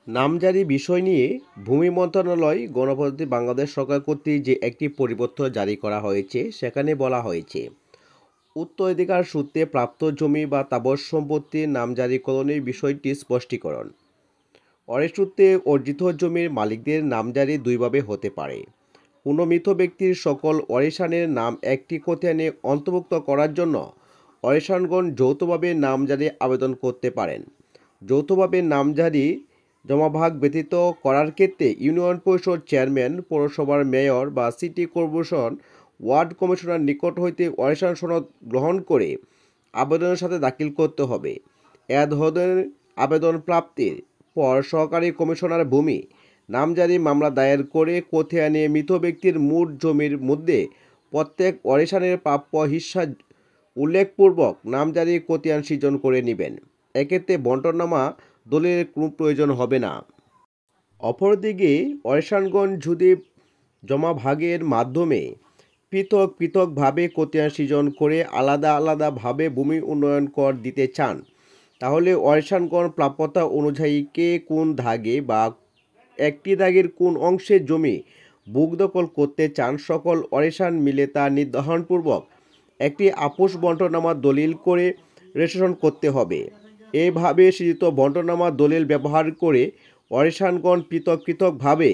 নামজারি বিষয় নিয়ে ভূমি মন্ত্রণালয় গণপ্রজাতন্ত্রী বাংলাদেশ সরকার কর্তৃক যে একটি পরিপত্র জারি করা হয়েছে সেখানে বলা হয়েছে উত্তরাধিকার সূত্রে প্রাপ্ত জমি বা তাবৎ সম্পত্তির নামজারিকরণের বিষয়টি স্পষ্টীকরণ। ওয়ারিশ সূত্রে অর্জিত জমির মালিকদের নামজারি দুইভাবে হতে পারে। কোনো মৃত ব্যক্তির সকল ওয়ারিশানের নাম একটি খতিয়ানে অন্তর্ভুক্ত করার জন্য ওয়ারিশানগণ যৌথভাবে নামজারি আবেদন করতে পারেন। যৌথভাবে নামজারি জমাভাগ ব্যতীত করার ক্ষেত্রে ইউনিয়ন পরিষদ চেয়ারম্যান, পৌরসভার মেয়র বা সিটি কর্পোরেশন ওয়ার্ড কমিশনার নিকট হইতে ওয়ারিশান সনদ গ্রহণ করে আবেদনের সাথে দাখিল করতে হবে। এ ধরনের আবেদন প্রাপ্তির পর সহকারী কমিশনার ভূমি নামজারি মামলা দায়ের করে খতিয়ানে মৃত ব্যক্তির মোট জমির মধ্যে প্রত্যেক ওয়ারিশানের প্রাপ্য হিস্সা উল্লেখপূর্বক নামজারি খতিয়ান সৃজন করে নেবেন। এক্ষেত্রে বণ্টননামা দলিলের কোনো প্রয়োজন হবে না। অপরদিকে ওয়ারিশানগণ যদি জমাভাগের মাধ্যমে পৃথক পৃথকভাবে খতিয়ান সৃজন করে আলাদা আলাদাভাবে ভূমি উন্নয়ন কর দিতে চান, তাহলে ওয়ারিশানগণ প্রাপ্যতা অনুযায়ী কে কোন দাগে বা একটি দাগের কোন অংশের জমি বুক দখল করতে চান সকল ওয়ারিশান মিলে তা নির্ধারণপূর্বক একটি আপোষ বণ্টননামা দলিল করে রেজিস্ট্রেশন করতে হবে। এইভাবে সৃজিত বণ্টননামা দলিল ব্যবহার করে ওয়ারিশানগণ পৃথক পৃথকভাবে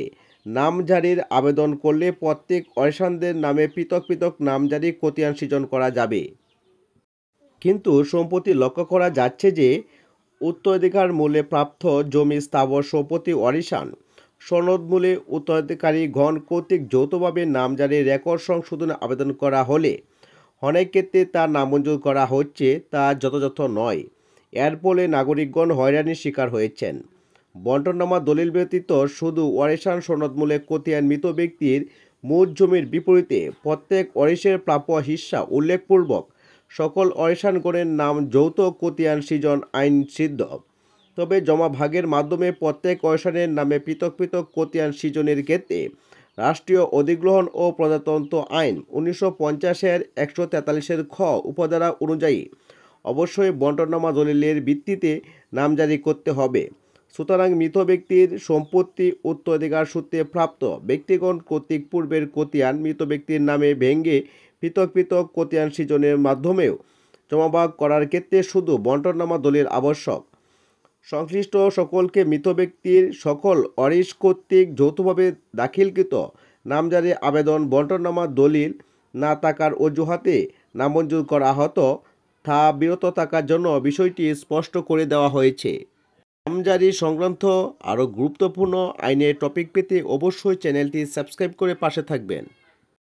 নামজারির আবেদন করলে প্রত্যেক ওয়ারিশানদের নামে পৃথক পৃথক নামজারি খতিয়ান সৃজন করা যাবে। কিন্তু সম্প্রতি লক্ষ্য করা যাচ্ছে যে উত্তরাধিকার মূলে প্রাপ্ত জমি স্থাবর সম্পত্তি ওয়ারিশান সনদ মূলে উত্তরাধিকারীগণ কর্তৃক যৌথভাবে নামজারির রেকর্ড সংশোধনে আবেদন করা হলে অনেক ক্ষেত্রে তা নামঞ্জুর করা হচ্ছে, তা যথাযথ নয়। এর ফলে নাগরিকগণ হয়রানির শিকার হয়েছেন। বণ্টননামা দলিল ব্যতীত শুধু ওয়ারিশান সনদমূলে খতিয়ান মৃত ব্যক্তির মোট জমির বিপরীতে প্রত্যেক ওয়ারিশের প্রাপ্য হিস্সা উল্লেখপূর্বক সকল ওয়ারিশানগণের নাম যৌথ খতিয়ান সৃজন আইন সিদ্ধ। তবে জমাভাগের মাধ্যমে প্রত্যেক ওয়ারিশানের নামে পৃথক পৃথক খতিয়ান সৃজনের ক্ষেত্রে রাষ্ট্রীয় অধিগ্রহণ ও প্রজাতন্ত্র আইন 1950-এর 143-এর খ উপধারা অনুযায়ী অবশ্যই বণ্টননামা দলিলের ভিত্তিতে নামজারি করতে হবে। সুতরাং মৃত ব্যক্তির সম্পত্তি উত্তরাধিকার সূত্রে প্রাপ্ত ব্যক্তিগণ কর্তৃক পূর্বের খতিয়ান মৃত ব্যক্তির নামে ভেঙে পৃথক পৃথক খতিয়ান সৃজনের মাধ্যমেও জমাভাগ করার ক্ষেত্রে শুধু বণ্টননামা দলিল আবশ্যক। সংশ্লিষ্ট সকলকে মৃত ব্যক্তির সকল ওয়ারিশ কর্তৃক যৌথভাবে দাখিলকৃত নামজারি আবেদন বণ্টননামা দলিল না থাকার অজুহাতে নামঞ্জুর করা হতো তা বিরত থাকার জন্য বিষয়টি স্পষ্ট করে দেওয়া হয়েছে। নামজারি সংক্রান্ত আরও গুরুত্বপূর্ণ আইনের টপিক পেতে অবশ্যই চ্যানেলটি সাবস্ক্রাইব করে পাশে থাকবেন।